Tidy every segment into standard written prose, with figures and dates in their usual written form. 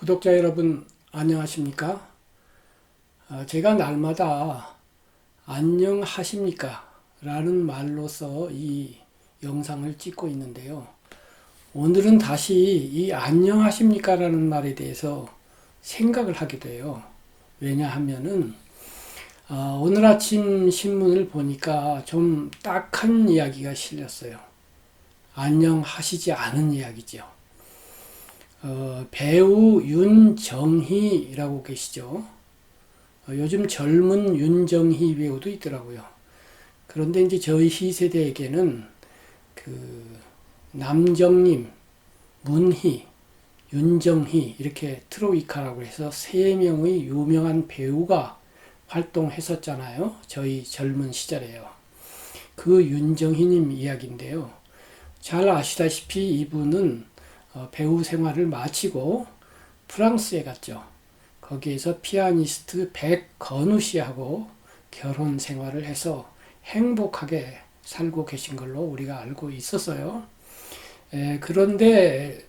구독자 여러분 안녕하십니까? 제가 날마다 안녕하십니까? 라는 말로서 이 영상을 찍고 있는데요. 오늘은 다시 이 안녕하십니까? 라는 말에 대해서 생각을 하게 돼요. 왜냐하면은 오늘 아침 신문을 보니까 좀 딱한 이야기가 실렸어요. 안녕하시지 않은 이야기죠. 배우 윤정희라고 계시죠. 요즘 젊은 윤정희 배우도 있더라고요. 그런데 이제 저희 세대에게는 그 남정님, 문희, 윤정희 이렇게 트로이카라고 해서 세 명의 유명한 배우가 활동했었잖아요. 저희 젊은 시절에요. 그 윤정희님 이야기인데요. 잘 아시다시피 이분은 배우 생활을 마치고 프랑스에 갔죠. 거기에서 피아니스트 백건우 씨하고 결혼 생활을 해서 행복하게 살고 계신 걸로 우리가 알고 있었어요. 그런데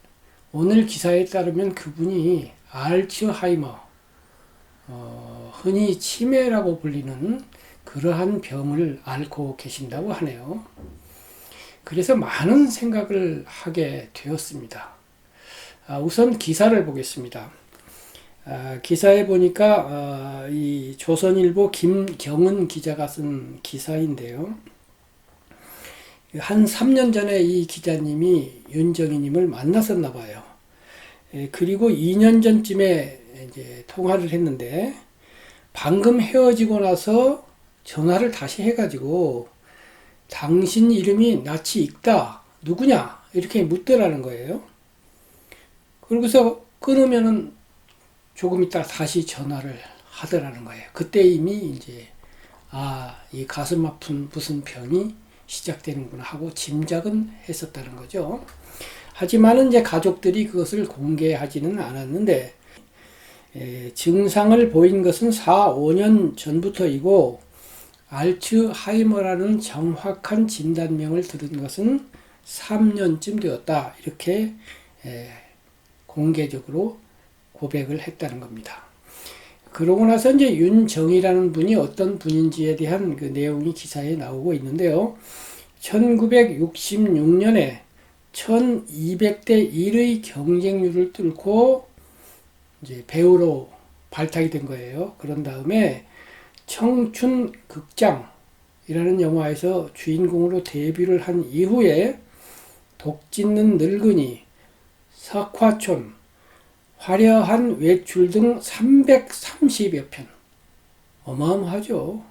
오늘 기사에 따르면 그분이 알츠하이머, 흔히 치매라고 불리는 그러한 병을 앓고 계신다고 하네요. 그래서 많은 생각을 하게 되었습니다. 우선 기사를 보겠습니다. 기사에 보니까 이 조선일보 김경은 기자가 쓴 기사인데요. 한 3년 전에 이 기자님이 윤정희님을 만났었나 봐요. 그리고 2년 전쯤에 이제 통화를 했는데 방금 헤어지고 나서 전화를 다시 해가지고 당신 이름이 낯이 익다. 누구냐? 이렇게 묻더라는 거예요. 그러고서 끊으면은 조금 있다 다시 전화를 하더라는 거예요. 그때 이미 이제 이 가슴 아픈 무슨 병이 시작되는구나 하고 짐작은 했었다는 거죠. 하지만은 이제 가족들이 그것을 공개하지는 않았는데 증상을 보인 것은 4, 5년 전부터이고 알츠하이머라는 정확한 진단명을 들은 것은 3년쯤 되었다. 이렇게 공개적으로 고백을 했다는 겁니다. 그러고 나서 이제 윤정희라는 분이 어떤 분인지에 대한 그 내용이 기사에 나오고 있는데요. 1966년에 1200대 1의 경쟁률을 뚫고 이제 배우로 발탁이 된 거예요. 그런 다음에 청춘극장이라는 영화에서 주인공으로 데뷔를 한 이후에 독짓는 늙은이, 석화촌, 화려한 외출 등 330여 편. 어마어마하죠.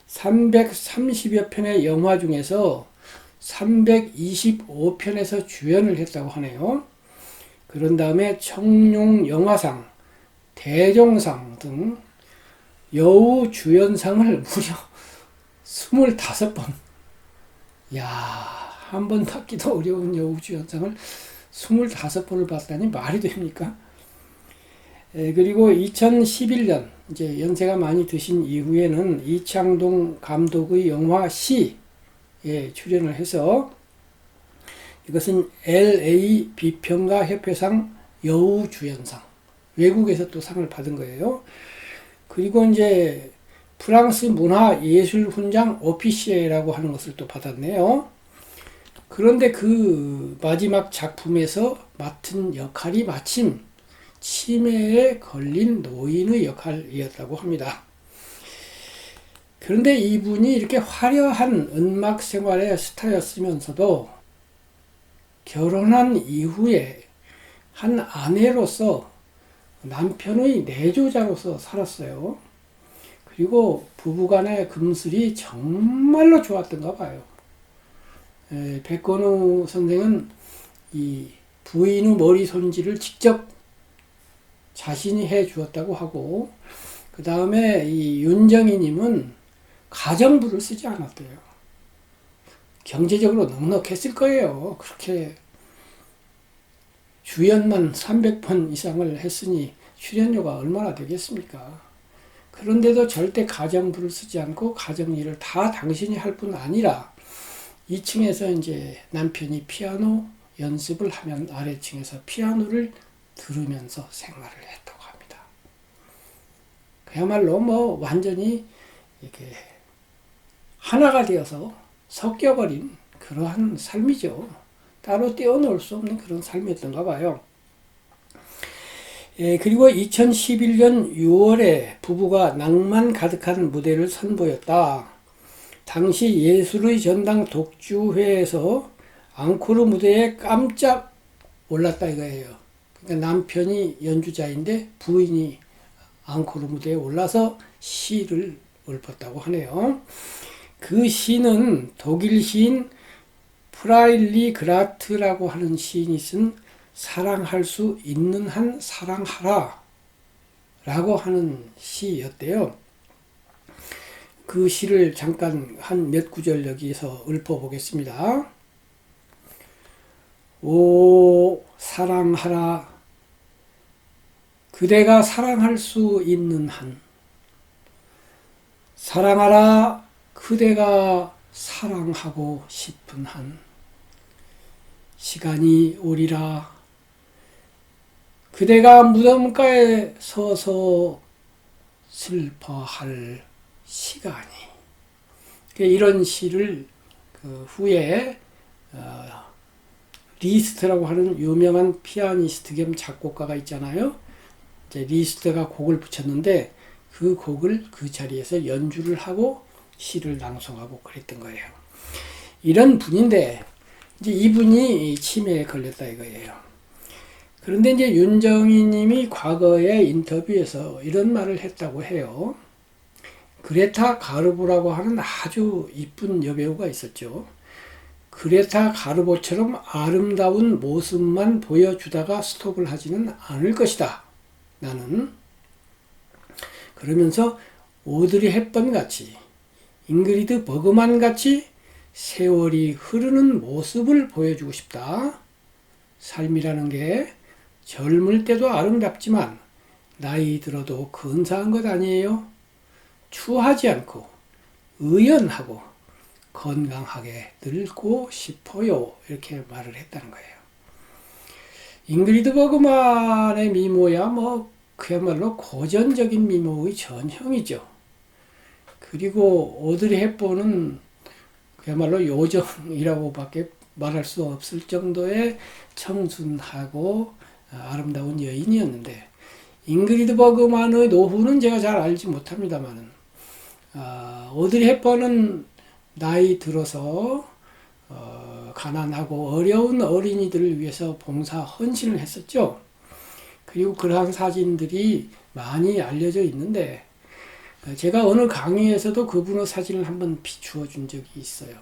330여 편의 영화 중에서 325편에서 주연을 했다고 하네요. 그런 다음에 청룡영화상, 대종상 등 여우 주연상을 무려 25번. 야, 한 번 받기도 어려운 여우 주연상을 25번을 받다니 말이 됩니까? 그리고 2011년 이제 연세가 많이 드신 이후에는 이창동 감독의 영화 시에 출연을 해서 이것은 LA 비평가 협회상 여우 주연상, 외국에서 또 상을 받은 거예요. 그리고 이제 프랑스 문화예술훈장 오피시에라고 하는 것을 또 받았네요. 그런데 그 마지막 작품에서 맡은 역할이 마침 치매에 걸린 노인의 역할이었다고 합니다. 그런데 이분이 이렇게 화려한 음악 생활의 스타였으면서도 결혼한 이후에 한 아내로서 남편의 내조자로서 살았어요. 그리고 부부간의 금슬이 정말로 좋았던가 봐요. 백건우 선생은 이 부인의 머리 손질을 직접 자신이 해 주었다고 하고, 그 다음에 이 윤정희님은 가정부를 쓰지 않았대요. 경제적으로 넉넉했을 거예요. 그렇게 주연만 300번 이상을 했으니 출연료가 얼마나 되겠습니까? 그런데도 절대 가정부를 쓰지 않고 가정일을 다 당신이 할 뿐 아니라 2층에서 이제 남편이 피아노 연습을 하면 아래층에서 피아노를 들으면서 생활을 했다고 합니다. 그야말로 뭐 완전히 이렇게 하나가 되어서 섞여버린 그러한 삶이죠. 따로 떼어놓을 수 없는 그런 삶이었던가 봐요. 그리고 2011년 6월에 부부가 낭만 가득한 무대를 선보였다. 당시 예술의 전당 독주회에서 앙코르 무대에 깜짝 올랐다 이거예요. 그러니까 남편이 연주자인데 부인이 앙코르 무대에 올라서 시를 읊었다고 하네요. 그 시는 독일 시인 프라일리 그라트라고 하는 시인이 쓴 사랑할 수 있는 한 사랑하라 라고 하는 시였대요. 그 시를 잠깐 한 몇 구절 여기서 읊어보겠습니다. 오 사랑하라 그대가 사랑할 수 있는 한 사랑하라 그대가 사랑하고 싶은 한 시간이 오리라 그대가 무덤가에 서서 슬퍼할 시간이 이런 시를 그 후에 리스트라고 하는 유명한 피아니스트 겸 작곡가가 있잖아요. 이제 리스트가 곡을 붙였는데 그 곡을 그 자리에서 연주를 하고 시를 낭송하고 그랬던 거예요. 이런 분인데 이제 이분이 치매에 걸렸다 이거예요. 그런데 이제 윤정희 님이 과거에 인터뷰에서 이런 말을 했다고 해요. 그레타 가르보라고 하는 아주 이쁜 여배우가 있었죠. 그레타 가르보처럼 아름다운 모습만 보여주다가 스톱을 하지는 않을 것이다. 나는. 그러면서 오드리 헵번 같이 잉그리드 버그만 같이 세월이 흐르는 모습을 보여주고 싶다. 삶이라는 게 젊을 때도 아름답지만 나이 들어도 근사한 것 아니에요. 추하지 않고 의연하고 건강하게 늙고 싶어요. 이렇게 말을 했다는 거예요. 잉그리드 버그만의 미모야 뭐 그야말로 고전적인 미모의 전형이죠. 그리고 오드리 헵번은 그야말로 요정이라고밖에 말할 수 없을 정도의 청순하고 아름다운 여인이었는데 잉그리드 버그만의 노후는 제가 잘 알지 못합니다만은 오드리 헵번은 나이 들어서 가난하고 어려운 어린이들을 위해서 봉사 헌신을 했었죠. 그리고 그러한 사진들이 많이 알려져 있는데 제가 어느 강의에서도 그분의 사진을 한번 비추어 준 적이 있어요.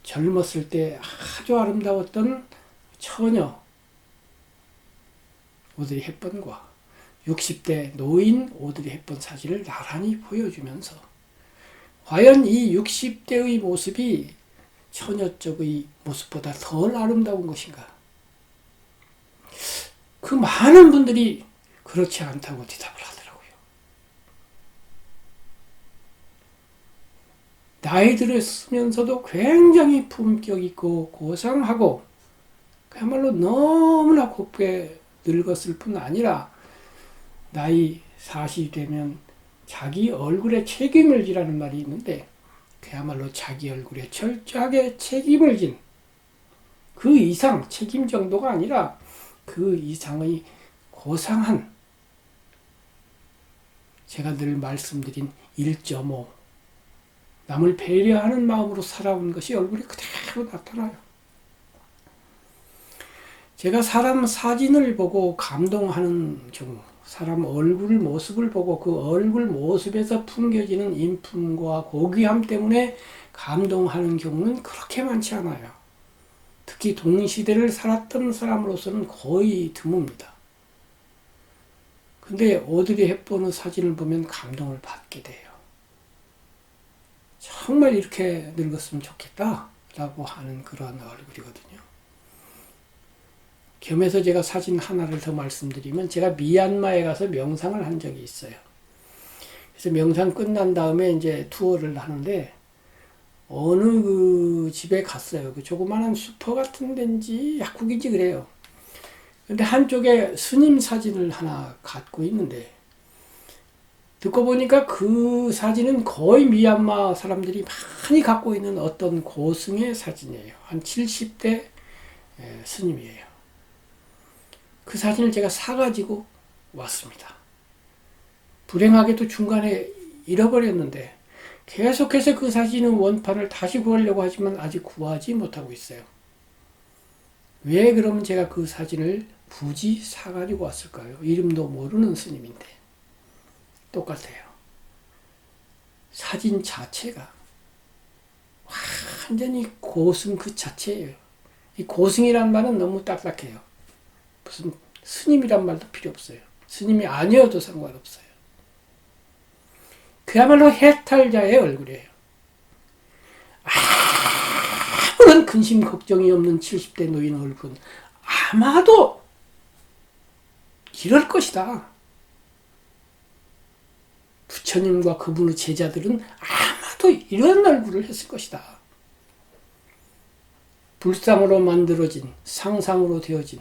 젊었을 때 아주 아름다웠던 처녀 오드리 헵번과 60대 노인 오드리 헵번 사진을 나란히 보여주면서 과연 이 60대의 모습이 처녀 쪽의 모습보다 덜 아름다운 것인가? 그 많은 분들이 그렇지 않다고 대답을 하더라고요. 나이 들었으면서도 굉장히 품격 있고 고상하고 그야말로 너무나 곱게 늙었을 뿐 아니라 나이 40이 되면 자기 얼굴에 책임을 지라는 말이 있는데 그야말로 자기 얼굴에 철저하게 책임을 진 그 이상 책임 정도가 아니라 그 이상의 고상한 제가 늘 말씀드린 1.5 남을 배려하는 마음으로 살아온 것이 얼굴에 그대로 나타나요. 제가 사람 사진을 보고 감동하는 경우 사람 얼굴 모습을 보고 그 얼굴 모습에서 풍겨지는 인품과 고귀함 때문에 감동하는 경우는 그렇게 많지 않아요. 특히 동시대를 살았던 사람으로서는 거의 드뭅니다. 근데 오드리 헵번의 사진을 보면 감동을 받게 돼요. 정말 이렇게 늙었으면 좋겠다 라고 하는 그런 얼굴이거든요. 겸해서 제가 사진 하나를 더 말씀드리면 제가 미얀마에 가서 명상을 한 적이 있어요. 그래서 명상 끝난 다음에 이제 투어를 하는데 어느 그 집에 갔어요. 그 조그마한 슈퍼 같은 데인지 약국인지 그래요. 근데 한쪽에 스님 사진을 하나 갖고 있는데, 듣고 보니까 그 사진은 거의 미얀마 사람들이 많이 갖고 있는 어떤 고승의 사진이에요. 한 70대 스님이에요. 그 사진을 제가 사가지고 왔습니다. 불행하게도 중간에 잃어버렸는데 계속해서 그 사진의 원판을 다시 구하려고 하지만 아직 구하지 못하고 있어요. 왜 그러면 제가 그 사진을 굳이 사가지고 왔을까요? 이름도 모르는 스님인데 똑같아요. 사진 자체가 완전히 고승 그 자체예요. 이 고승이란 말은 너무 딱딱해요. 무슨 스님이란 말도 필요 없어요. 스님이 아니어도 상관없어요. 그야말로 해탈자의 얼굴이에요. 아무런 근심 걱정이 없는 70대 노인 얼굴은 아마도 이럴 것이다. 부처님과 그분의 제자들은 아마도 이런 얼굴을 했을 것이다. 불상으로 만들어진, 상상으로 되어진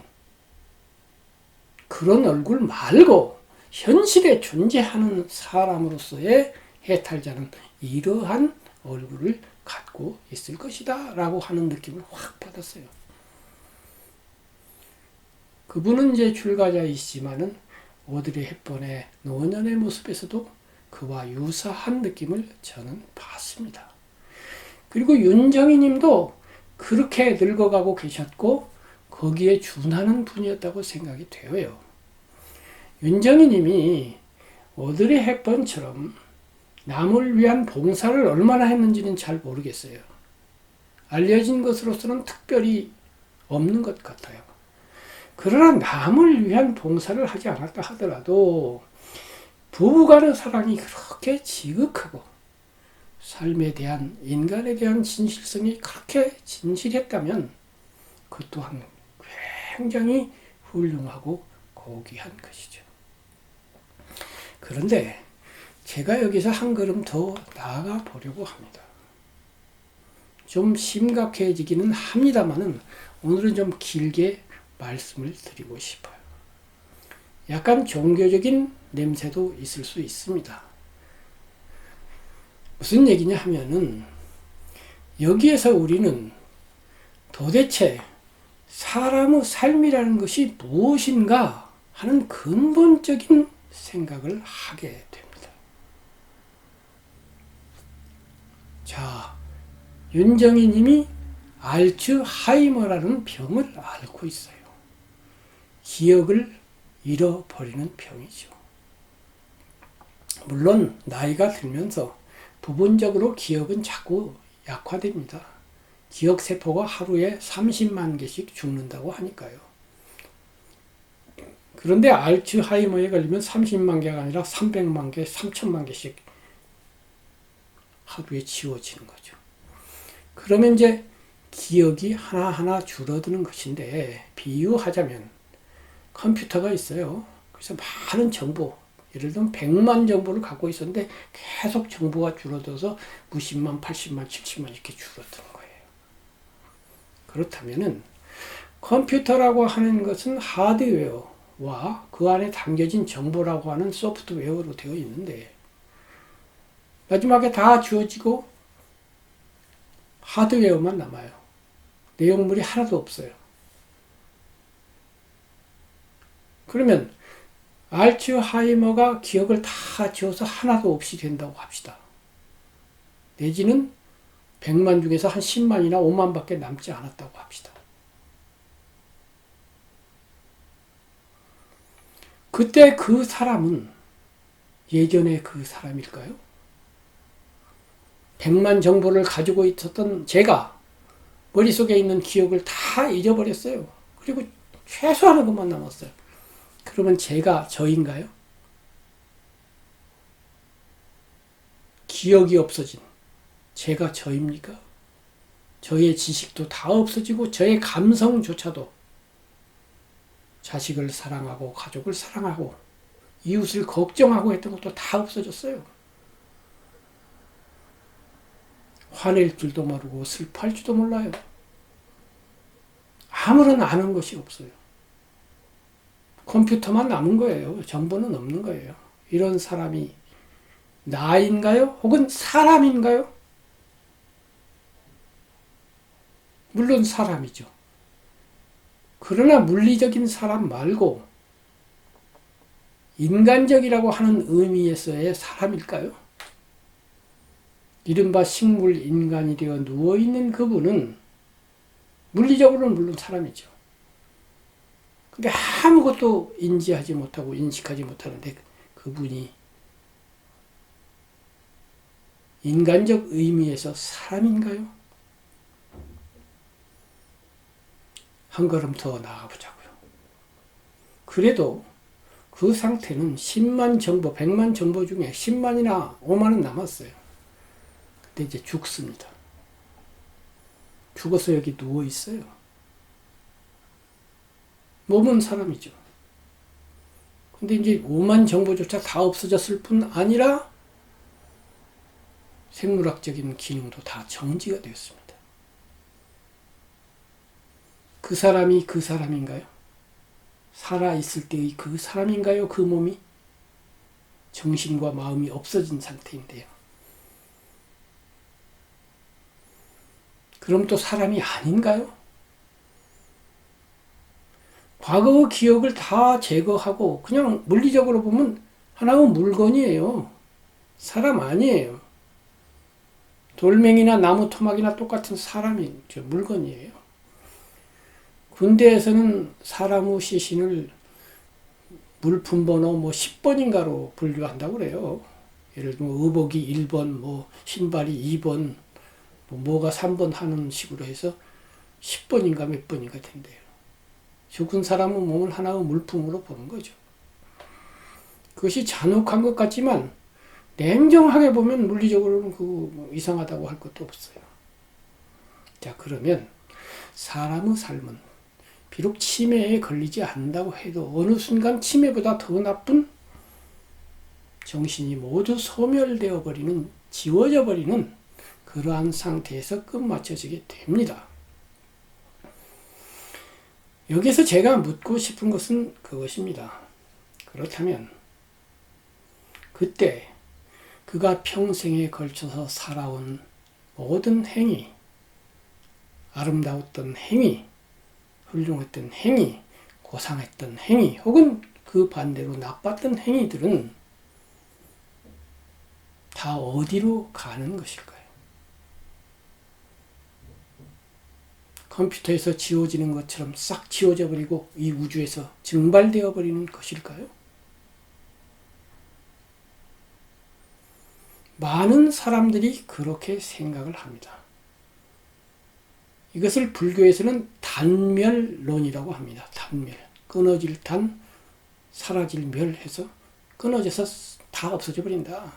그런 얼굴 말고 현실에 존재하는 사람으로서의 해탈자는 이러한 얼굴을 갖고 있을 것이다 라고 하는 느낌을 확 받았어요. 그분은 이제 출가자이시지만은 오드리 헵번의 노년의 모습에서도 그와 유사한 느낌을 저는 봤습니다. 그리고 윤정희 님도 그렇게 늙어가고 계셨고 거기에 준하는 분이었다고 생각이 되어요. 윤정희 님이 오드리 헵번처럼 남을 위한 봉사를 얼마나 했는지는 잘 모르겠어요. 알려진 것으로서는 특별히 없는 것 같아요. 그러나 남을 위한 봉사를 하지 않았다 하더라도 부부간의 사랑이 그렇게 지극하고 삶에 대한, 인간에 대한 진실성이 그렇게 진실했다면 그 또한 굉장히 훌륭하고 고귀한 것이죠. 그런데 제가 여기서 한 걸음 더 나아가 보려고 합니다. 좀 심각해지기는 합니다만은 오늘은 좀 길게 말씀을 드리고 싶어요. 약간 종교적인 냄새도 있을 수 있습니다. 무슨 얘기냐 하면은 여기에서 우리는 도대체 사람의 삶이라는 것이 무엇인가 하는 근본적인 생각을 하게 됩니다. 자, 윤정희 님이 알츠하이머라는 병을 앓고 있어요. 기억을 잃어버리는 병이죠. 물론 나이가 들면서 부분적으로 기억은 자꾸 약화됩니다. 기억세포가 하루에 30만 개씩 죽는다고 하니까요. 그런데 알츠하이머에 걸리면 30만 개가 아니라 300만 개, 3천만 개씩 하루에 지워지는 거죠. 그러면 이제 기억이 하나하나 줄어드는 것인데, 비유하자면 컴퓨터가 있어요. 그래서 많은 정보, 예를 들면 100만 정보를 갖고 있었는데 계속 정보가 줄어들어서 90만, 80만, 70만 이렇게 줄어드는 거예요. 그렇다면은 컴퓨터라고 하는 것은 하드웨어와 그 안에 담겨진 정보라고 하는 소프트웨어로 되어 있는데 마지막에 다 지워지고 하드웨어만 남아요. 내용물이 하나도 없어요. 그러면 알츠하이머가 기억을 다 지워서 하나도 없이 된다고 합시다. 내지는 100만 중에서 한 10만이나 5만 밖에 남지 않았다고 합시다. 그때 그 사람은 예전에 그 사람일까요? 100만 정보를 가지고 있었던 제가 머릿속에 있는 기억을 다 잊어버렸어요. 그리고 최소한의 것만 남았어요. 그러면 제가 저인가요? 기억이 없어진 제가 저입니까? 저의 지식도 다 없어지고 저의 감성조차도 자식을 사랑하고 가족을 사랑하고 이웃을 걱정하고 했던 것도 다 없어졌어요. 화낼 줄도 모르고 슬퍼할 줄도 몰라요. 아무런 아는 것이 없어요. 컴퓨터만 남은 거예요. 정보는 없는 거예요. 이런 사람이 나인가요? 혹은 사람인가요? 물론 사람이죠. 그러나 물리적인 사람 말고 인간적이라고 하는 의미에서의 사람일까요? 이른바 식물 인간이 되어 누워있는 그분은 물리적으로는 물론 사람이죠. 근데 아무것도 인지하지 못하고 인식하지 못하는데 그분이 인간적 의미에서 사람인가요? 한 걸음 더 나아가보자고요. 그래도 그 상태는 10만 정보, 100만 정보 중에 10만이나 5만은 남았어요. 근데 이제 죽습니다. 죽어서 여기 누워있어요. 몸은 사람이죠. 근데 이제 5만 정보조차 다 없어졌을 뿐 아니라 생물학적인 기능도 다 정지가 되었습니다. 그 사람이 그 사람인가요? 살아있을 때의 그 사람인가요? 그 몸이? 정신과 마음이 없어진 상태인데요. 그럼 또 사람이 아닌가요? 과거 기억을 다 제거하고 그냥 물리적으로 보면 하나의 물건이에요. 사람 아니에요. 돌멩이나 나무 토막이나 똑같은 사람이죠. 물건이에요. 군대에서는 사람의 시신을 물품 번호 10번인가로 분류한다고 그래요. 예를 들면 의복이 1번, 신발이 2번, 뭐가 3번 하는 식으로 해서 10번인가 몇 번인가 된대요. 죽은 사람의 몸을 하나의 물품으로 보는 거죠. 그것이 잔혹한 것 같지만 냉정하게 보면 물리적으로는 이상하다고 할 것도 없어요. 자, 그러면 사람의 삶은 비록 치매에 걸리지 않는다고 해도 어느 순간 치매보다 더 나쁜 정신이 모두 소멸되어 버리는, 지워져 버리는 그러한 상태에서 끝마쳐지게 됩니다. 여기서 제가 묻고 싶은 것은 그것입니다. 그렇다면 그때 그가 평생에 걸쳐서 살아온 모든 행위, 아름다웠던 행위, 훌륭했던 행위, 고상했던 행위, 혹은 그 반대로 나빴던 행위들은 다 어디로 가는 것일까요? 컴퓨터에서 지워지는 것처럼 싹 지워져 버리고 이 우주에서 증발되어 버리는 것일까요? 많은 사람들이 그렇게 생각을 합니다. 이것을 불교에서는 단멸론이라고 합니다. 단멸. 끊어질 단, 사라질 멸 해서 끊어져서 다 없어져 버린다.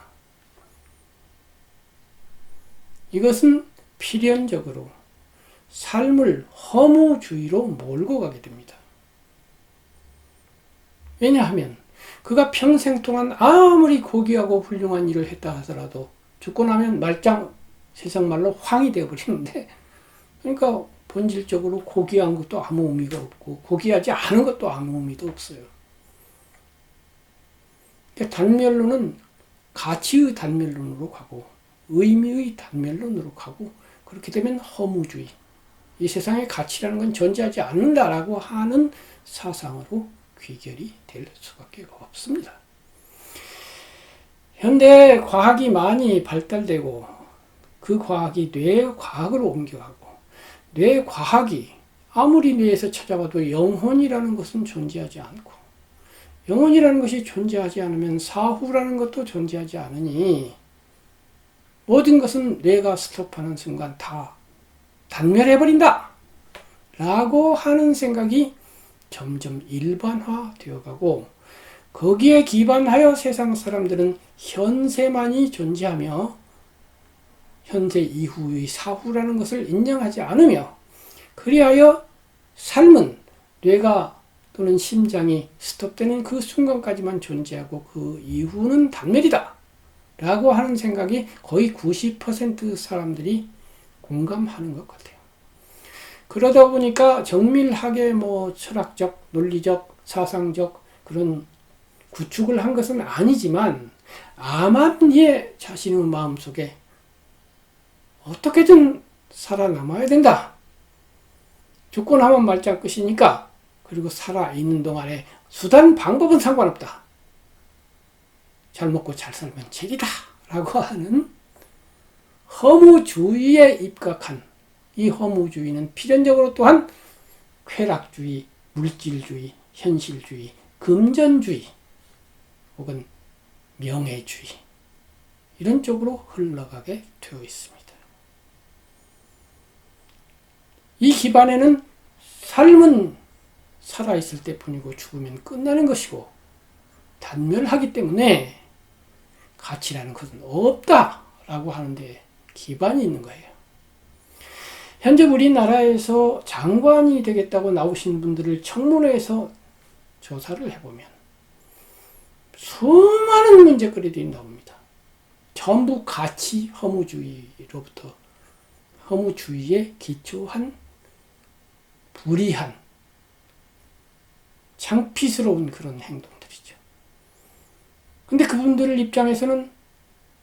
이것은 필연적으로 삶을 허무주의로 몰고 가게 됩니다. 왜냐하면 그가 평생 동안 아무리 고귀하고 훌륭한 일을 했다 하더라도 죽고 나면 말짱, 세상 말로 황이 되어버리는데, 그러니까 본질적으로 고귀한 것도 아무 의미가 없고 고귀하지 않은 것도 아무 의미도 없어요. 그러니까 단멸론은 가치의 단멸론으로 가고 의미의 단멸론으로 가고, 그렇게 되면 허무주의, 이 세상에 가치라는 건 존재하지 않는다라고 하는 사상으로 귀결이 될 수밖에 없습니다. 현대 과학이 많이 발달되고 그 과학이 뇌 과학으로 옮겨가고, 뇌 과학이 아무리 뇌에서 찾아봐도 영혼이라는 것은 존재하지 않고, 영혼이라는 것이 존재하지 않으면 사후라는 것도 존재하지 않으니 모든 것은 뇌가 스톱하는 순간 다 단멸해버린다 라고 하는 생각이 점점 일반화되어 가고, 거기에 기반하여 세상 사람들은 현세만이 존재하며 현세 이후의 사후라는 것을 인정하지 않으며, 그리하여 삶은 뇌가 또는 심장이 스톱되는 그 순간까지만 존재하고 그 이후는 단멸이다 라고 하는 생각이 거의 90% 사람들이 공감하는 것 같아요. 그러다 보니까 정밀하게 뭐 철학적, 논리적, 사상적 그런 구축을 한 것은 아니지만 아마니의 자신의 마음속에 어떻게든 살아남아야 된다. 죽고 나면 말짱 끝이니까. 그리고 살아있는 동안에 수단, 방법은 상관없다. 잘 먹고 잘 살면 책이다. 라고 하는 허무주의에 입각한 이 허무주의는 필연적으로 또한 쾌락주의, 물질주의, 현실주의, 금전주의 혹은 명예주의 이런 쪽으로 흘러가게 되어 있습니다. 이 기반에는 삶은 살아있을 때뿐이고 죽으면 끝나는 것이고 단멸하기 때문에 가치라는 것은 없다라고 하는데 기반이 있는 거예요. 현재 우리나라에서 장관이 되겠다고 나오신 분들을 청문회에서 조사를 해보면 수많은 문제거리들이 나옵니다. 전부 가치 허무주의로부터 허무주의에 기초한 불의한 창피스러운 그런 행동들이죠. 근데 그분들 입장에서는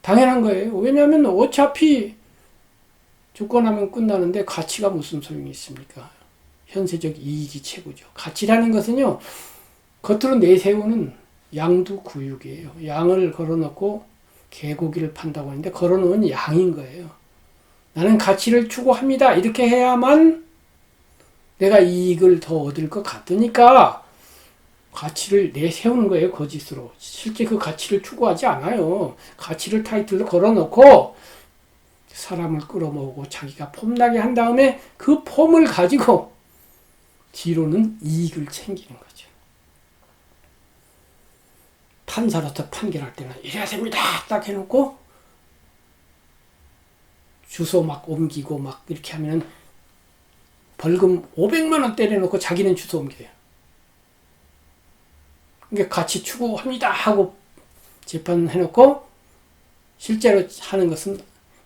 당연한 거예요. 왜냐하면 어차피 죽고 나면 끝나는데 가치가 무슨 소용이 있습니까? 현세적 이익이 최고죠. 가치라는 것은요, 겉으로 내세우는 양두구육이에요. 양을 걸어놓고 개고기를 판다고 하는데 걸어놓은 양인 거예요. 나는 가치를 추구합니다. 이렇게 해야만 내가 이익을 더 얻을 것 같으니까 가치를 내세우는 거예요. 거짓으로. 실제 그 가치를 추구하지 않아요. 가치를 타이틀로 걸어놓고 사람을 끌어모으고 자기가 폼나게 한 다음에 그 폼을 가지고 뒤로는 이익을 챙기는 거죠. 판사로서 판결할 때는 이래야 됩니다. 딱 해놓고 주소 막 옮기고 막 이렇게 하면 벌금 500만 원 때려놓고 자기는 주소 옮겨요. 그러니까 가치 추구합니다 하고 재판해놓고 실제로 하는 것은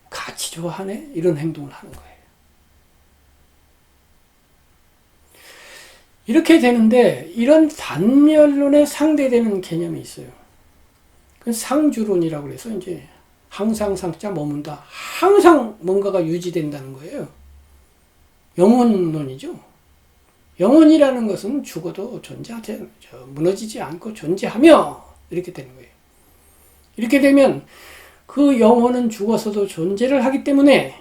가치 좋아하네 이런 행동을 하는 거예요. 이렇게 되는데 이런 단멸론에 상대되는 개념이 있어요. 그 상주론이라고 해서 이제 항상 상자 머문다. 항상 뭔가가 유지된다는 거예요. 영혼론이죠. 영혼이라는 것은 죽어도 무너지지 않고 존재하며 이렇게 되는 거예요. 이렇게 되면 그 영혼은 죽어서도 존재를 하기 때문에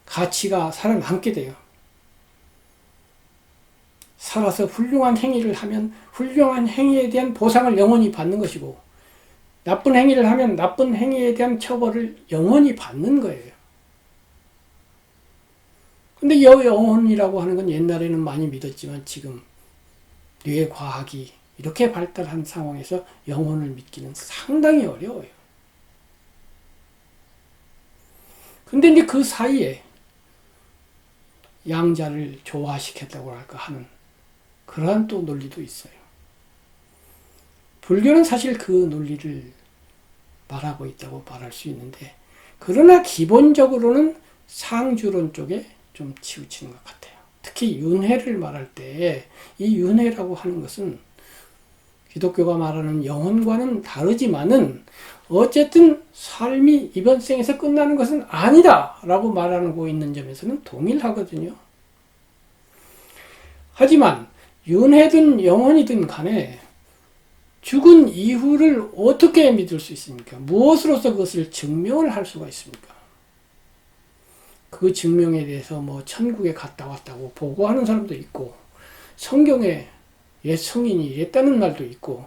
가치가 살아남게 돼요. 살아서 훌륭한 행위를 하면 훌륭한 행위에 대한 보상을 영원히 받는 것이고 나쁜 행위를 하면 나쁜 행위에 대한 처벌을 영원히 받는 거예요. 근데 영혼이라고 하는 건 옛날에는 많이 믿었지만 지금 뇌과학이 이렇게 발달한 상황에서 영혼을 믿기는 상당히 어려워요. 근데 이제 그 사이에 양자를 조화시켰다고 할까 하는 그러한 또 논리도 있어요. 불교는 사실 그 논리를 말하고 있다고 말할 수 있는데 그러나 기본적으로는 상주론 쪽에 좀 치우치는 것 같아요. 특히 윤회를 말할 때 이 윤회라고 하는 것은 기독교가 말하는 영혼과는 다르지만은 어쨌든 삶이 이번 생에서 끝나는 것은 아니다 라고 말하고 있는 점에서는 동일하거든요. 하지만 윤회든 영혼이든 간에 죽은 이후를 어떻게 믿을 수 있습니까? 무엇으로서 그것을 증명을 할 수가 있습니까? 그 증명에 대해서 뭐 천국에 갔다 왔다고 보고하는 사람도 있고 성경에 옛 성인이 이랬다는 말도 있고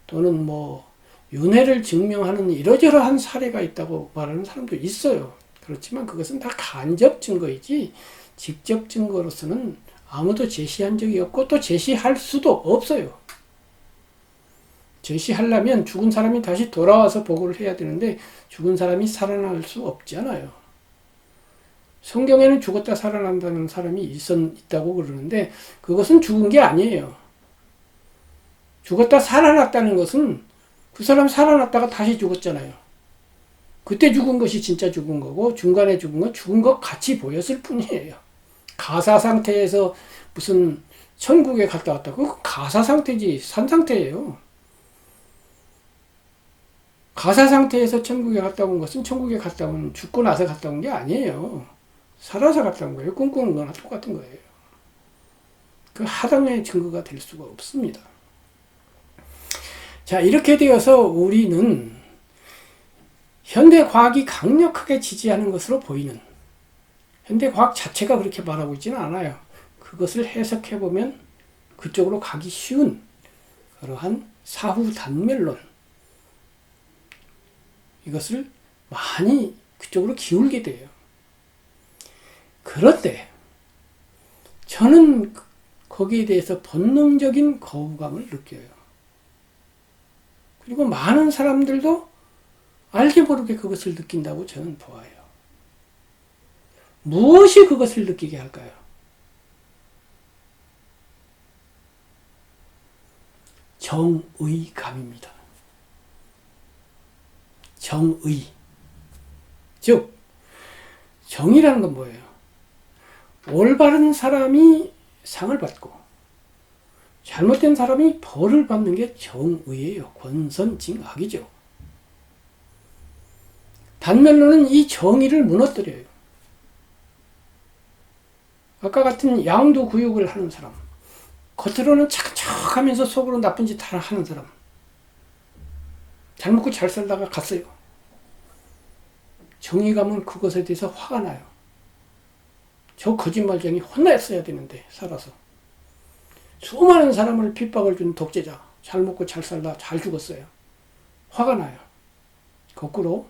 또는 뭐 윤회를 증명하는 이러저러한 사례가 있다고 말하는 사람도 있어요. 그렇지만 그것은 다 간접 증거이지 직접 증거로서는 아무도 제시한 적이 없고 또 제시할 수도 없어요. 제시하려면 죽은 사람이 다시 돌아와서 보고를 해야 되는데 죽은 사람이 살아날 수 없잖아요. 성경에는 죽었다 살아난다는 사람이 있다고 그러는데 그것은 죽은 게 아니에요. 죽었다 살아났다는 것은 그 사람 살아났다가 다시 죽었잖아요. 그때 죽은 것이 진짜 죽은 거고 중간에 죽은 건 죽은 것 같이 보였을 뿐이에요. 가사 상태에서 무슨 천국에 갔다 왔다. 그거 가사 상태지 산 상태예요. 가사 상태에서 천국에 갔다 온 것은 천국에 갔다 온 죽고 나서 갔다 온 게 아니에요. 살아서 갔다 온 거예요. 꿈꾸는 거나 똑같은 거예요. 그 하등의 증거가 될 수가 없습니다. 자, 이렇게 되어서 우리는 현대 과학이 강력하게 지지하는 것으로 보이는, 현대 과학 자체가 그렇게 말하고 있지는 않아요. 그것을 해석해보면 그쪽으로 가기 쉬운 그러한 사후 단멸론, 이것을 많이 그쪽으로 기울게 돼요. 그런데 저는 거기에 대해서 본능적인 거부감을 느껴요. 그리고 많은 사람들도 알게 모르게 그것을 느낀다고 저는 보아요. 무엇이 그것을 느끼게 할까요? 정의감입니다. 정의. 즉, 정의라는 건 뭐예요? 올바른 사람이 상을 받고 잘못된 사람이 벌을 받는 게 정의예요. 권선징악이죠. 단면론은 이 정의를 무너뜨려요. 아까 같은 양도구역을 하는 사람, 겉으로는 착착하면서 속으로 나쁜 짓 하는 사람, 잘 먹고 잘 살다가 갔어요. 정의감은 그것에 대해서 화가 나요. 저 거짓말쟁이 혼났어야 되는데 살아서. 수많은 사람을 핍박을 준 독재자, 잘 먹고 잘 살다 잘 죽었어요. 화가 나요. 거꾸로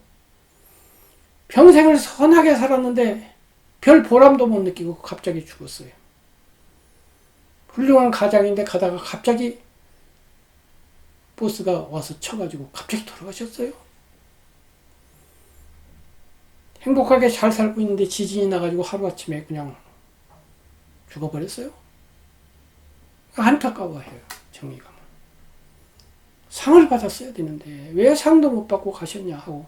평생을 선하게 살았는데 별 보람도 못 느끼고 갑자기 죽었어요. 훌륭한 가장인데 가다가 갑자기 보스가 와서 쳐가지고 갑자기 돌아가셨어요. 행복하게 잘 살고 있는데 지진이 나가지고 하루아침에 그냥 죽어버렸어요. 안타까워해요. 정의감은. 상을 받았어야 되는데 왜 상도 못 받고 가셨냐 하고,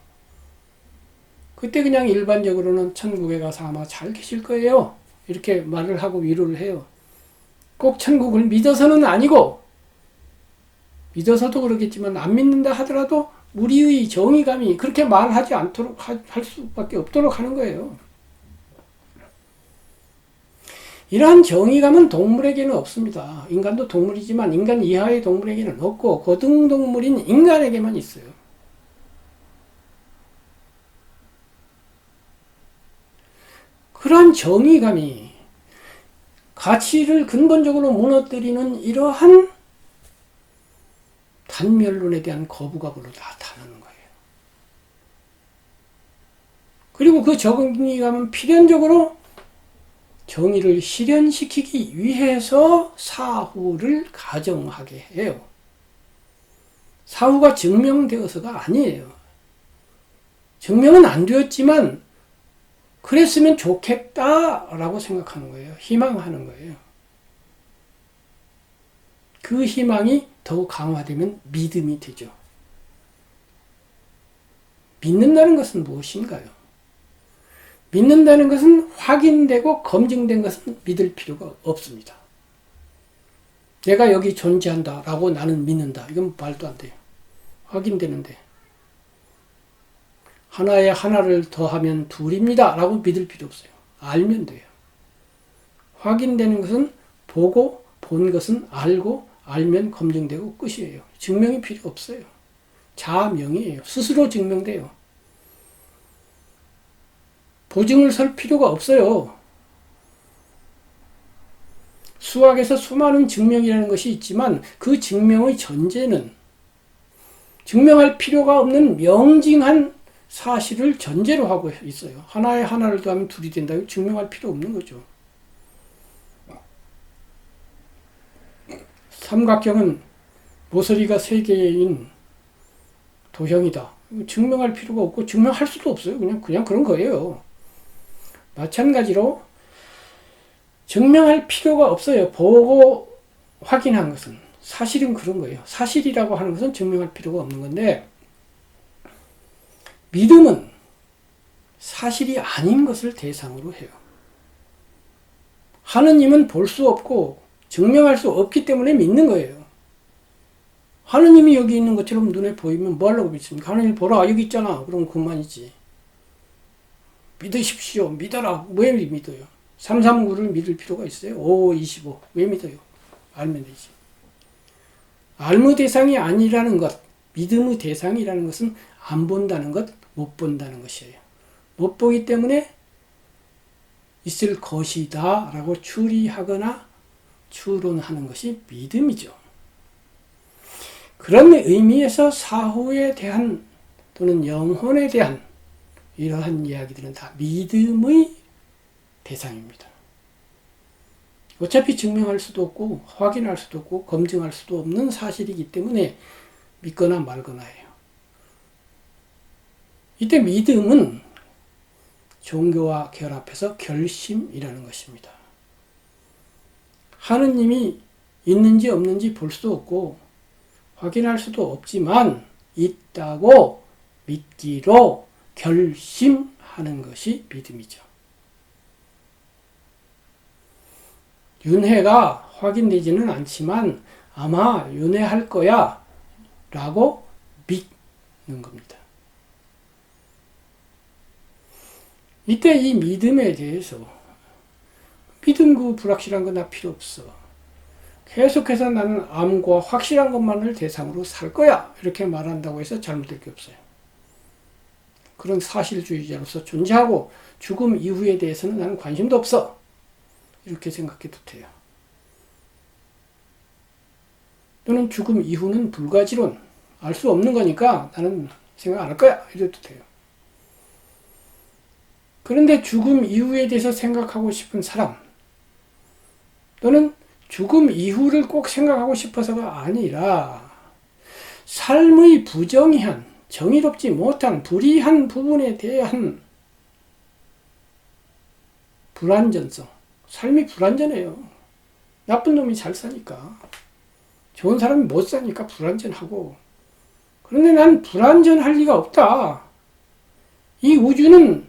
그때 그냥 일반적으로는 천국에 가서 아마 잘 계실 거예요, 이렇게 말을 하고 위로를 해요. 꼭 천국을 믿어서는 아니고, 믿어서도 그러겠지만 안 믿는다 하더라도 우리의 정의감이 그렇게 말하지 않도록 할 수밖에 없도록 하는 거예요. 이러한 정의감은 동물에게는 없습니다. 인간도 동물이지만 인간 이하의 동물에게는 없고 고등동물인 인간에게만 있어요. 그러한 정의감이 가치를 근본적으로 무너뜨리는 이러한 단멸론에 대한 거부감으로 나타나는 거예요. 그리고 그 정의감은 필연적으로 정의를 실현시키기 위해서 사후를 가정하게 해요. 사후가 증명되어서가 아니에요. 증명은 안 되었지만 그랬으면 좋겠다라고 생각하는 거예요. 희망하는 거예요. 그 희망이 더욱 강화되면 믿음이 되죠. 믿는다는 것은 무엇인가요? 믿는다는 것은 확인되고 검증된 것은 믿을 필요가 없습니다. 내가 여기 존재한다 라고 나는 믿는다. 이건 말도 안 돼요. 확인되는데. 하나에 하나를 더하면 둘입니다 라고 믿을 필요 없어요. 알면 돼요. 확인되는 것은 보고, 본 것은 알고, 알면 검증되고 끝이에요. 증명이 필요 없어요. 자명이에요. 스스로 증명돼요. 보증을 설 필요가 없어요. 수학에서 수많은 증명이라는 것이 있지만 그 증명의 전제는 증명할 필요가 없는 명징한 사실을 전제로 하고 있어요. 하나에 하나를 더하면 둘이 된다. 이거 증명할 필요 없는 거죠. 삼각형은 모서리가 3개인 도형이다. 증명할 필요가 없고 증명할 수도 없어요. 그냥 그런 거예요. 마찬가지로 증명할 필요가 없어요. 보고 확인한 것은. 사실은 그런 거예요. 사실이라고 하는 것은 증명할 필요가 없는 건데, 믿음은 사실이 아닌 것을 대상으로 해요. 하느님은 볼 수 없고 증명할 수 없기 때문에 믿는 거예요. 하느님이 여기 있는 것처럼 눈에 보이면 뭐 하려고 믿습니까? 하느님 보라, 여기 있잖아. 그럼 그만이지. 믿으십시오. 믿어라. 왜 믿어요? 339를 믿을 필요가 있어요? 5525. 왜 믿어요? 알면 되지. 알무 대상이 아니라는 것, 믿음의 대상이라는 것은 안 본다는 것, 못 본다는 것이에요. 못 보기 때문에 있을 것이다 라고 추리하거나 추론하는 것이 믿음이죠. 그런 의미에서 사후에 대한 또는 영혼에 대한 이러한 이야기들은 다 믿음의 대상입니다. 어차피 증명할 수도 없고 확인할 수도 없고 검증할 수도 없는 사실이기 때문에 믿거나 말거나 해요. 이때 믿음은 종교와 결합해서 결심이라는 것입니다. 하느님이 있는지 없는지 볼 수도 없고 확인할 수도 없지만 있다고 믿기로 결심하는 것이 믿음이죠. 윤회가 확인되지는 않지만 아마 윤회할 거야 라고 믿는 겁니다. 이때 이 믿음에 대해서 믿음 그 불확실한 건 나 필요 없어. 계속해서 나는 암과 확실한 것만을 대상으로 살 거야. 이렇게 말한다고 해서 잘못될 게 없어요. 그런 사실주의자로서 존재하고 죽음 이후에 대해서는 나는 관심도 없어. 이렇게 생각해도 돼요. 또는 죽음 이후는 불가지론, 알 수 없는 거니까 나는 생각 안 할 거야. 이래도 돼요. 그런데 죽음 이후에 대해서 생각하고 싶은 사람, 또는 죽음 이후를 꼭 생각하고 싶어서가 아니라 삶의 부정의한, 정의롭지 못한, 불이한 부분에 대한 불완전성, 삶이 불완전해요. 나쁜 놈이 잘 사니까, 좋은 사람이 못 사니까 불완전하고, 그런데 난 불완전할 리가 없다. 이 우주는